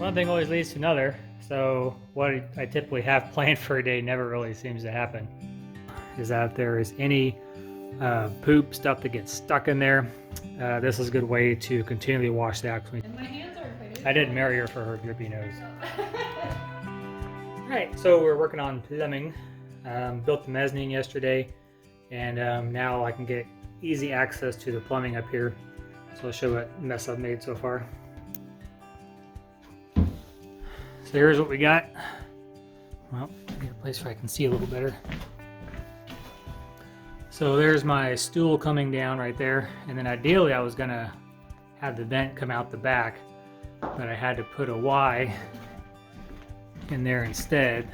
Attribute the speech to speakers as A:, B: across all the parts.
A: one thing always leads to another. So what I typically have planned for a day never really seems to happen. Is that if there is any poop stuff that gets stuck in there, this is a good way to continually wash that.
B: And my hands are faded.
A: I did marry her for her drippy nose. Alright, so we're working on plumbing. Built the mezzanine yesterday, and now I can get easy access to the plumbing up here. So I'll show what mess I've made so far. So here's what we got. Well, get a place where I can see a little better. So there's my stool coming down right there, and then ideally I was gonna have the vent come out the back, but I had to put a Y in there instead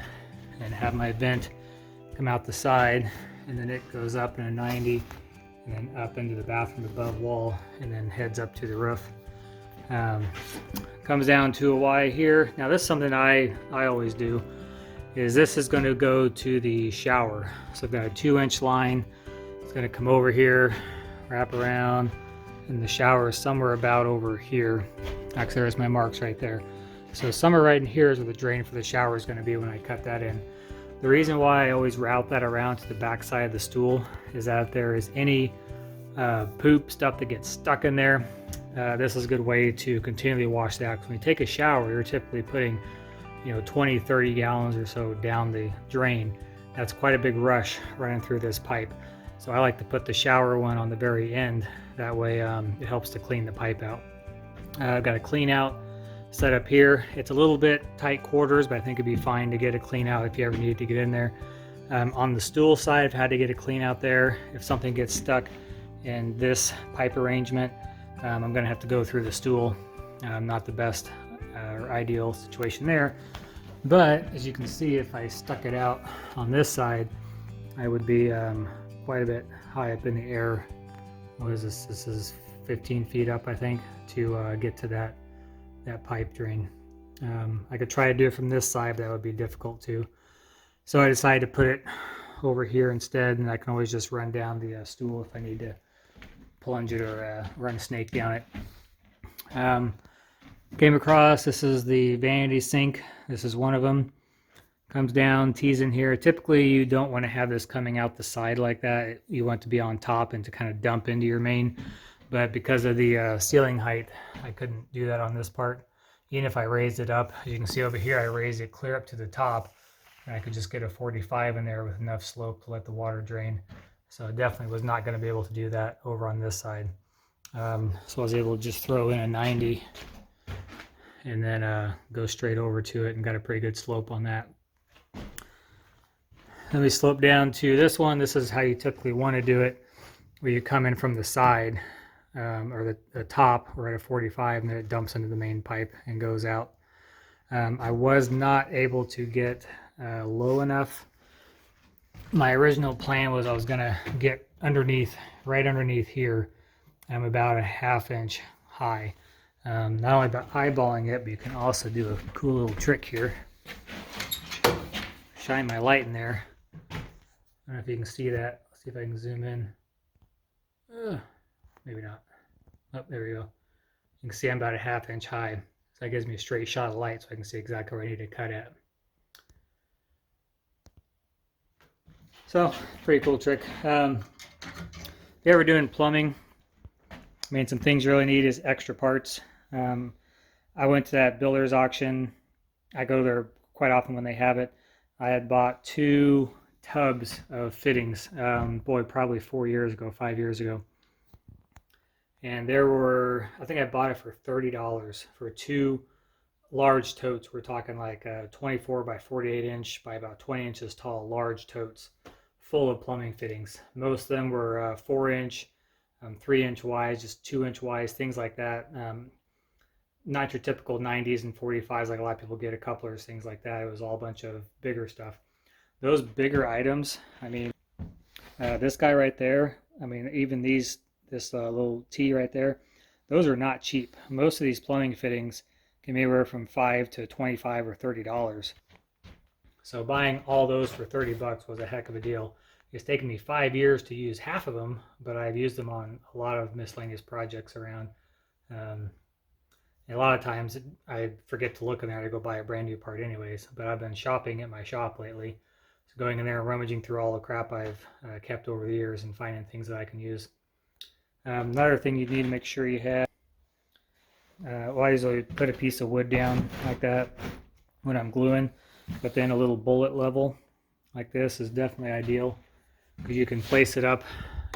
A: and have my vent come out the side, and then it goes up in a 90 and then up into the bathroom above wall and then heads up to the roof. Comes down to a Y here. Now this is something I always do, is this is going to go to the shower. So I've got a 2-inch line. It's going to come over here, wrap around, and the shower is somewhere about over here. Actually, there's my marks right there. So somewhere right in here is where the drain for the shower is going to be when I cut that in. The reason why I always route that around to the back side of the stool is that if there is any poop stuff that gets stuck in there, this is a good way to continually wash that. When you take a shower, you're typically putting 20-30 gallons or so down the drain. That's quite a big rush running through this pipe. So I like to put the shower one on the very end. That way it helps to clean the pipe out. I've got a clean out set up here. It's a little bit tight quarters, but I think it'd be fine to get a clean out if you ever need to get in there. On the stool side, I've had to get a clean out there. If something gets stuck in this pipe arrangement, I'm gonna have to go through the stool. Not the best or ideal situation there, but as you can see, if I stuck it out on this side, I would be quite a bit high up in the air. What is this? This is 15 feet up, I think, to get to that pipe drain. I could try to do it from this side, but that would be difficult too. So I decided to put it over here instead, and I can always just run down the stool if I need to plunge it or run a snake down it. Came across, this is the vanity sink. This is one of them. Comes down, tees in here. Typically you don't want to have this coming out the side like that. You want it to be on top and to kind of dump into your main. But because of the ceiling height, I couldn't do that on this part. Even if I raised it up, as you can see over here, I raised it clear up to the top, and I could just get a 45 in there with enough slope to let the water drain. So I definitely was not going to be able to do that over on this side. So I was able to just throw in a 90 and then go straight over to it, and got a pretty good slope on that. Then we slope down to this one. This is how you typically want to do it, where you come in from the side or the top, or at a 45, and then it dumps into the main pipe and goes out. I was not able to get low enough. My original plan was I was gonna get underneath, right underneath here. I'm about a 1/2 inch high. Not only by eyeballing it, but you can also do a cool little trick here. Shine my light in there. I don't know if you can see that. Let's see if I can zoom in. Maybe not. Oh, there we go. You can see I'm about a 1/2 inch high. So that gives me a straight shot of light so I can see exactly where I need to cut at. So, pretty cool trick. If you're ever doing plumbing, I mean, some things you really need is extra parts. I went to that builder's auction. I go there quite often when they have it. I had bought 2 tubs of fittings, probably 4 years ago, 5 years ago. And there were, I think I bought it for $30 for 2 large totes. We're talking like 24 by 48 inch by about 20 inches tall, large totes full of plumbing fittings. Most of them were 4-inch, 3-inch Ys, just 2-inch Ys, things like that. Not your typical 90s and 45s like a lot of people get, a couplers, things like that. It was all a bunch of bigger stuff. Those bigger items, I mean, this guy right there, I mean, even this little T right there, those are not cheap. Most of these plumbing fittings can be anywhere from $5 to $25 or $30. So buying all those for 30 bucks was a heck of a deal. It's taken me 5 years to use half of them, but I've used them on a lot of miscellaneous projects around. And A lot of times I forget to look in there to go buy a brand new part anyways, but I've been shopping at my shop lately. So going in there and rummaging through all the crap I've kept over the years and finding things that I can use. Another thing you need to make sure you have, well, I usually put a piece of wood down like that when I'm gluing, but then a little bullet level like this is definitely ideal because you can place it up,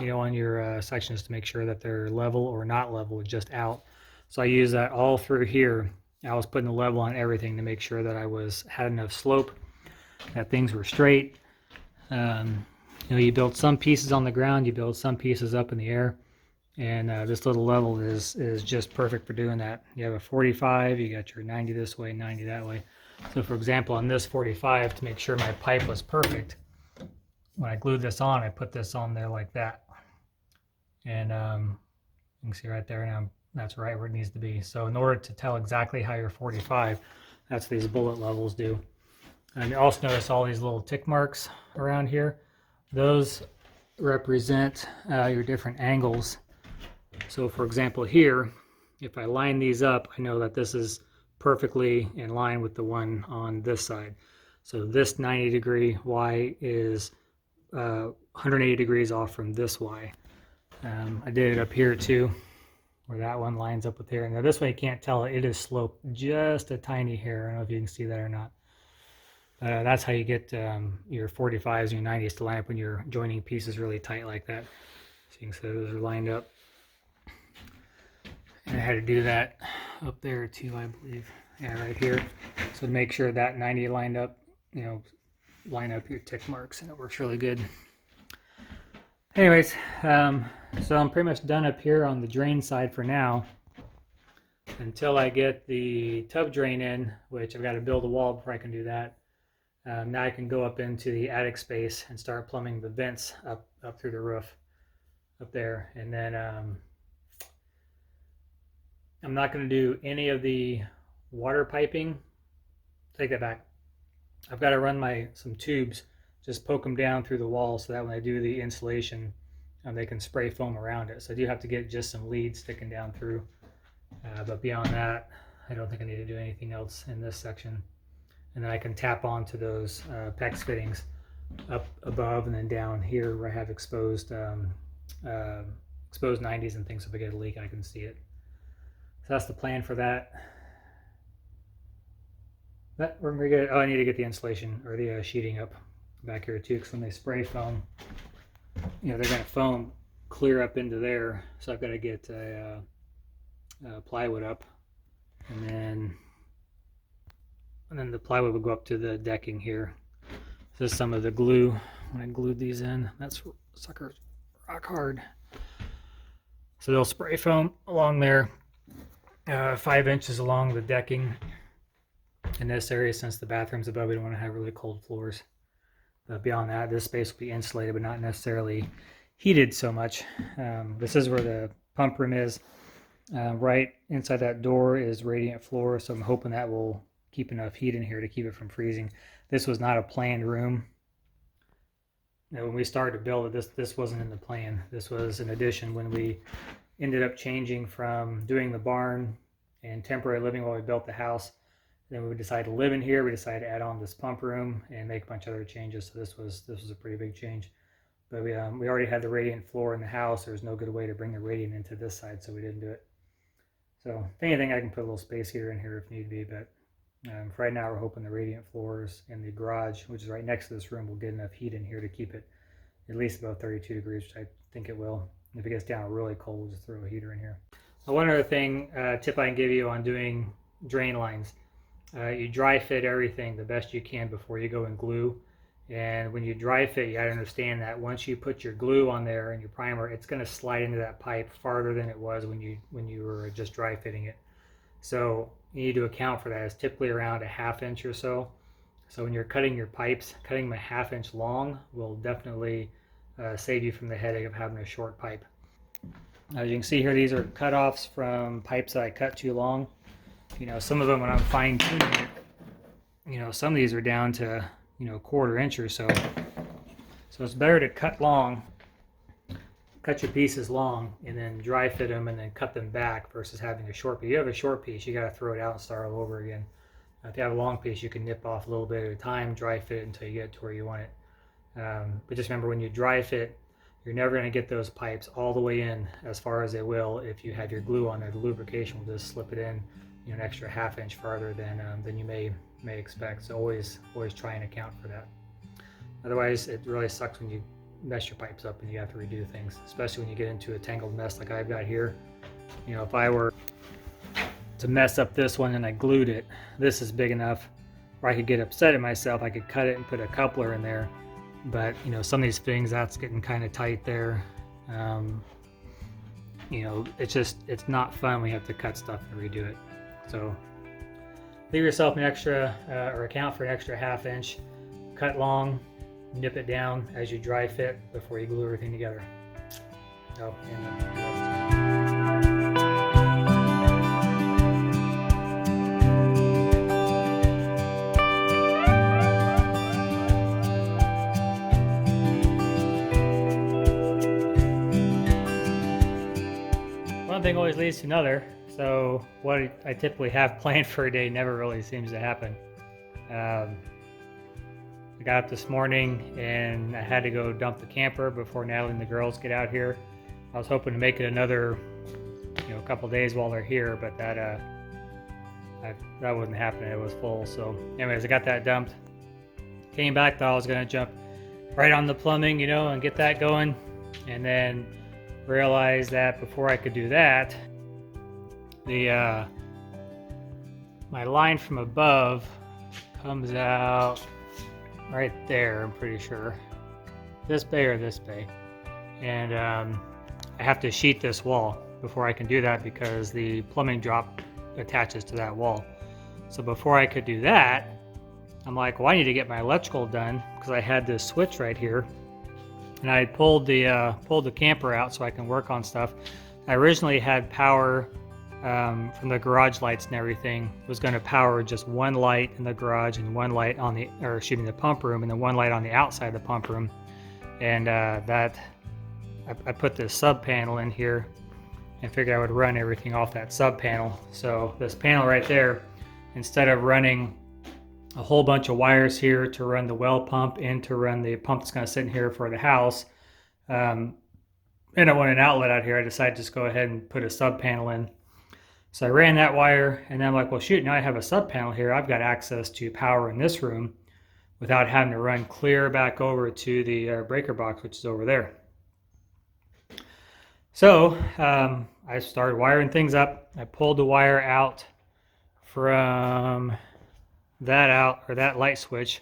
A: you know, on your sections to make sure that they're level or not level, just out. So I use that all through here. I was putting the level on everything to make sure that I had enough slope, that things were straight. You know, you build some pieces on the ground, you build some pieces up in the air, and this little level is just perfect for doing that. You have a 45, you got your 90 this way, 90 that way. So for example, on this 45, to make sure my pipe was perfect, when I glued this on, I put this on there like that. And you can see right there now, that's right where it needs to be. So in order to tell exactly how you're 45, that's what these bullet levels do. And you also notice all these little tick marks around here. Those represent your different angles. So for example here, if I line these up, I know that this is perfectly in line with the one on this side. So this 90 degree Y is 180 degrees off from this Y. I did it up here too, where that one lines up with here. Now this way you can't tell it is sloped just a tiny hair. I don't know if you can see that or not. That's how you get your 45s and your 90s to line up when you're joining pieces really tight like that. So you can see those are lined up. And I had to do that up there too, I believe. Yeah, right here. So to make sure that 90 lined up, you know, line up your tick marks, and it works really good. Anyways, so I'm pretty much done up here on the drain side for now, until I get the tub drain in, which I've got to build a wall before I can do that. Now I can go up into the attic space and start plumbing the vents up through the roof up there. And then I'm not going to do any of the water piping. Take that back. I've got to run some tubes, just poke them down through the wall so that when I do the insulation, they can spray foam around it. So I do have to get just some leads sticking down through. But beyond that, I don't think I need to do anything else in this section. And then I can tap onto those PEX fittings up above and then down here where I have exposed 90s and things. So if I get a leak, I can see it. So that's the plan for that. But we're gonna get, oh, I need to get the insulation or the sheeting up back here too, because when they spray foam, you know, they're gonna foam clear up into there. So I've got to get plywood up, and then the plywood will go up to the decking here. This is some of the glue when I glued these in. That's sucker rock hard. So they'll spray foam along there, 5 inches along the decking in this area. Since the bathroom's above, we don't want to have really cold floors. Beyond that, this space will be insulated but not necessarily heated so much. This is where the pump room is. Right inside that door is radiant floor, so I'm hoping that will keep enough heat in here to keep it from freezing. This was not a planned room. Now, when we started to build it, this wasn't in the plan. This was an addition when we ended up changing from doing the barn and temporary living while we built the house. Then we decided to live in here. We decided to add on this pump room and make a bunch of other changes. So this was a pretty big change. But we already had the radiant floor in the house. There was no good way to bring the radiant into this side, so we didn't do it. So if anything, I can put a little space heater in here if need be. But for right now, we're hoping the radiant floors in the garage, which is right next to this room, will get enough heat in here to keep it at least about 32 degrees, which I think it will. If it gets down really cold, we'll just throw a heater in here. Now, one other thing, tip I can give you on doing drain lines. You dry fit everything the best you can before you go and glue. And when you dry fit, you got to understand that once you put your glue on there and your primer, it's going to slide into that pipe farther than it was when you were just dry fitting it. So you need to account for that. It's typically around a 1/2 inch or so. So when you're cutting your pipes, cutting them a 1/2 inch long will definitely save you from the headache of having a short pipe. As you can see here, these are cutoffs from pipes that I cut too long. You know, some of them when I'm fine tuning it, you know, some of these are down to, you know, 1/4 inch or so. So it's better to cut long cut your pieces long and then dry fit them and then cut them back versus having a short piece. If you have a short piece, you got to throw it out and start all over again. If you have a long piece, you can nip off a little bit at a time, dry fit it until you get to where you want it. But just remember, when you dry fit, you're never going to get those pipes all the way in as far as they will if you have your glue on there. The lubrication will just slip it in, you know, an extra ½ inch farther than you may expect. So always try and account for that. Otherwise, it really sucks when you mess your pipes up and you have to redo things, especially when you get into a tangled mess like I've got here. You know, if I were to mess up this one and I glued it, this is big enough where I could get upset at myself. I could cut it and put a coupler in there. But, you know, some of these things, that's getting kind of tight there. You know, it's not fun when you have to cut stuff and redo it. So leave yourself an extra, or account for an extra ½ inch. Cut long, nip it down as you dry fit before you glue everything together. Oh, one thing always leads to another, so what I typically have planned for a day never really seems to happen. I got up this morning and I had to go dump the camper before Natalie and the girls get out here. I was hoping to make it another, you know, couple days while they're here, but that wasn't happening. It was full. So anyways, I got that dumped. Came back, thought I was gonna jump right on the plumbing, you know, and get that going, and then realized that before I could do that, my line from above comes out right there, I'm pretty sure. This bay or this bay. And I have to sheet this wall before I can do that because the plumbing drop attaches to that wall. So before I could do that, I'm like, well, I need to get my electrical done because I had this switch right here. And I pulled the camper out so I can work on stuff. I originally had power from the garage lights and everything. It was going to power just one light in the garage and one light on the pump room, and then one light on the outside of the pump room. And I put this sub panel in here and figured I would run everything off that sub panel. So this panel right there, instead of running a whole bunch of wires here to run the well pump and to run the pump that's going to sit in here for the house, and I want an outlet out here, I decided to just go ahead and put a sub panel in. So I ran that wire, and then I'm like, well, shoot, now I have a sub panel here. I've got access to power in this room without having to run clear back over to the breaker box, which is over there. So I started wiring things up. I pulled the wire out from that light switch,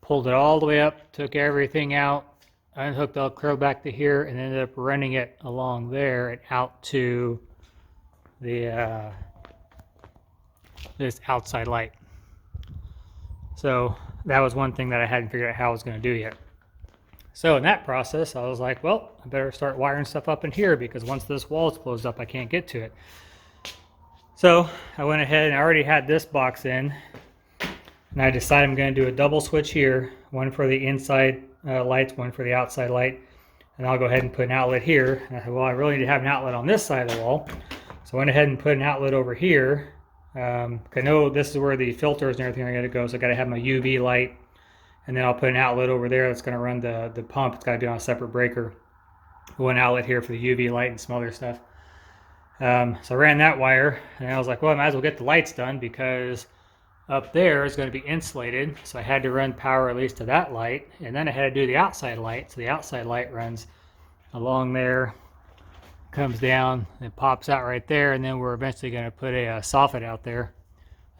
A: pulled it all the way up, took everything out, unhooked the curl back to here, and ended up running it along there and out to the this outside light. So that was one thing that I hadn't figured out how I was going to do yet. So in that process, I was like, well, I better start wiring stuff up in here because once this wall is closed up, I can't get to it. So I went ahead and I already had this box in, and I decided I'm going to do a double switch here, one for the inside lights, one for the outside light, and I'll go ahead and put an outlet here. And I thought, well, I really need to have an outlet on this side of the wall. So I went ahead and put an outlet over here. I know this is where the filters and everything are going to go, so I got to have my UV light, and then I'll put an outlet over there that's going to run the pump. It's got to be on a separate breaker. One outlet here for the UV light and some other stuff. So I ran that wire, and I was like, well, I might as well get the lights done because up there is going to be insulated. So I had to run power at least to that light, and then I had to do the outside light. So the outside light runs along there, comes down and pops out right there, and then we're eventually going to put a soffit out there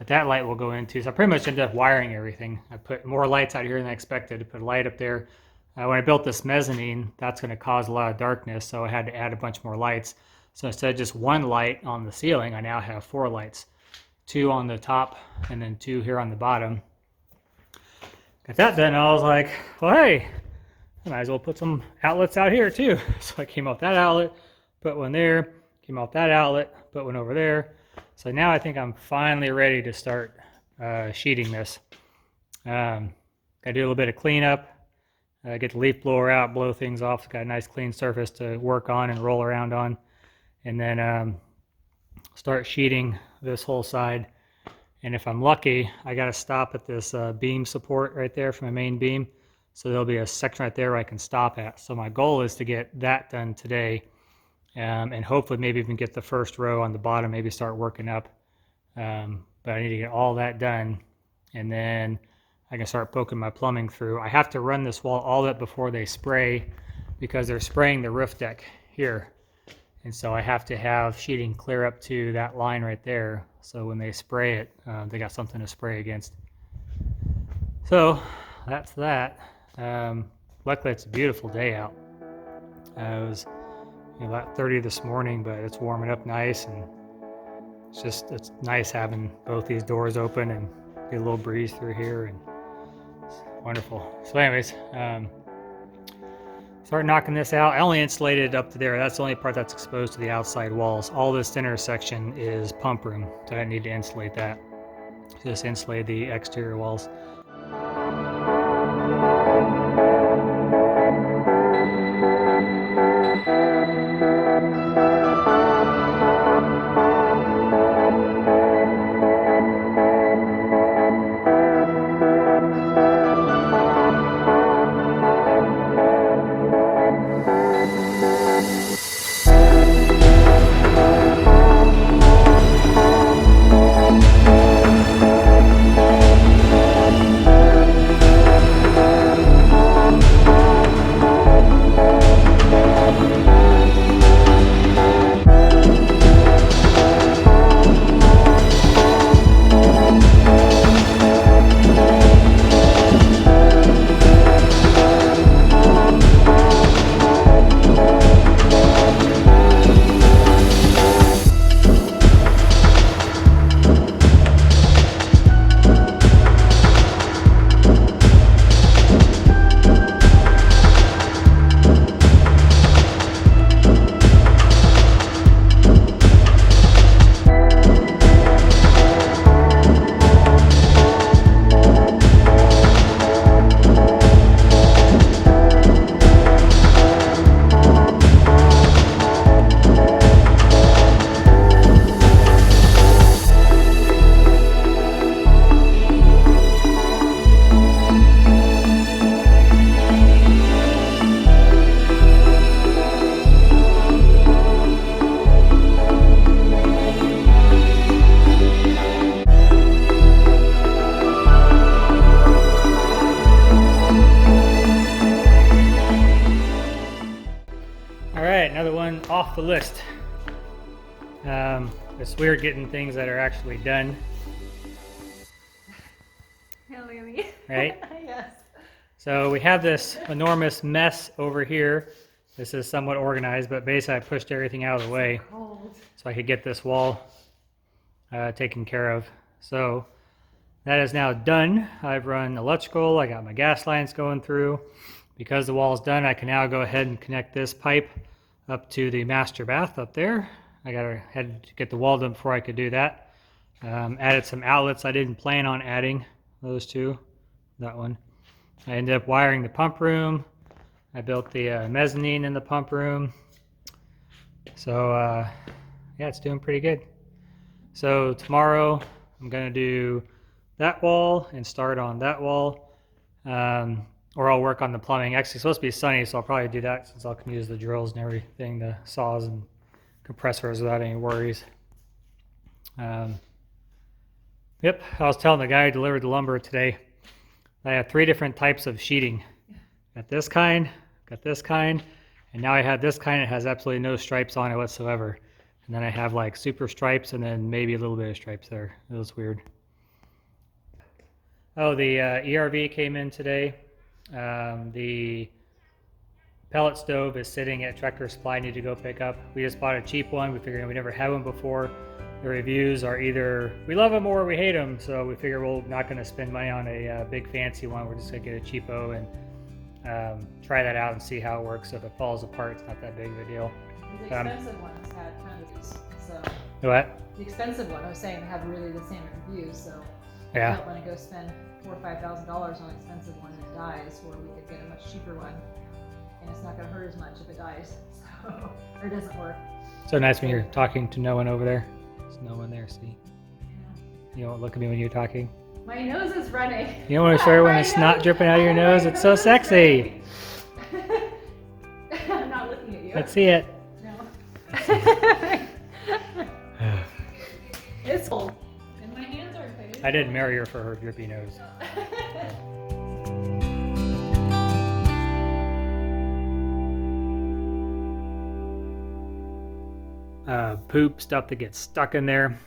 A: that light will go into. So I pretty much ended up wiring everything. I put more lights out here than I expected. To put a light up there. When I built this mezzanine, that's going to cause a lot of darkness, so I had to add a bunch more lights. So instead of just one light on the ceiling, I now have 4 lights, 2 on the top and then 2 here on the bottom. Got that done. I was like, well, hey, I might as well put some outlets out here too. So I came off that outlet, put one there, came off that outlet, put one over there. So now I think I'm finally ready to start sheeting this. Got to do a little bit of cleanup. get the leaf blower out, blow things off. It's got a nice clean surface to work on and roll around on. And then start sheeting this whole side. And if I'm lucky, I got to stop at this beam support right there for my main beam. So there'll be a section right there where I can stop at. So my goal is to get that done today, and hopefully maybe even get the first row on the bottom, maybe start working up. But I need to get all that done, and then I can start poking my plumbing through. I have to run this wall all up before they spray, because they're spraying the roof deck here. And so I have to have sheeting clear up to that line right there. So when they spray it, they got something to spray against. So that's that. Luckily it's a beautiful day out. It was about 30 this morning, but it's warming up nice, and it's nice having both these doors open and get a little breeze through here, and it's wonderful. So anyways, start knocking this out. I only insulated it up to there. That's the only part that's exposed to the outside walls. All this inner section is pump room, so I need to insulate that. Just insulate the exterior walls. Another one off the list. It's weird getting things that are actually done. Right?
B: Yes.
A: So we have this enormous mess over here. This is somewhat organized, but basically I pushed everything out of the way so I could get this wall taken care of. So that is now done. I've run electrical, I got my gas lines going through. Because the wall is done, I can now go ahead and connect this pipe up to the master bath up there. I had to get the wall done before I could do that. Added some outlets I didn't plan on adding, those two, that one. I ended up wiring the pump room. I built the mezzanine in the pump room. So yeah, it's doing pretty good. So tomorrow I'm gonna do that wall and start on that wall. Or I'll work on the plumbing. Actually, it's supposed to be sunny, so I'll probably do that since I can use the drills and everything, the saws and compressors without any worries. Yep, I was telling the guy who delivered the lumber today, I have 3 different types of sheeting. Got this kind, and now I have this kind that has absolutely no stripes on it whatsoever. And then I have like super stripes and then maybe a little bit of stripes there. It was weird. Oh, the ERV came in today. The pellet stove is sitting at Tractor Supply. I need to go pick up. We just bought a cheap one. We figured we never had one before. The reviews are either we love them or we hate them. So we figure we're not going to spend money on a big fancy one. We're just going to get a cheapo and try that out and see how it works. If it falls apart, it's not that big of a deal.
B: The expensive one has had kind of these, so.
A: What?
B: The expensive one, I was saying, had really the same reviews, so.
A: Yeah.
B: I don't want to go spend $4,000 or $5,000 on an expensive one that dies, where we could get a much cheaper one, and it's not going to hurt as much if it dies, so, or it doesn't work.
A: So nice when you're talking to no one over there. There's no one there, see? You don't look at me when you're talking.
B: My nose is running.
A: You don't want to show her when it's not dripping out of your nose? It's so sexy.
B: I'm not looking at you.
A: Let's see it.
B: No. It's cold. And my hands are faded.
A: I didn't marry her for her drippy nose. Poop, stuff that gets stuck in there.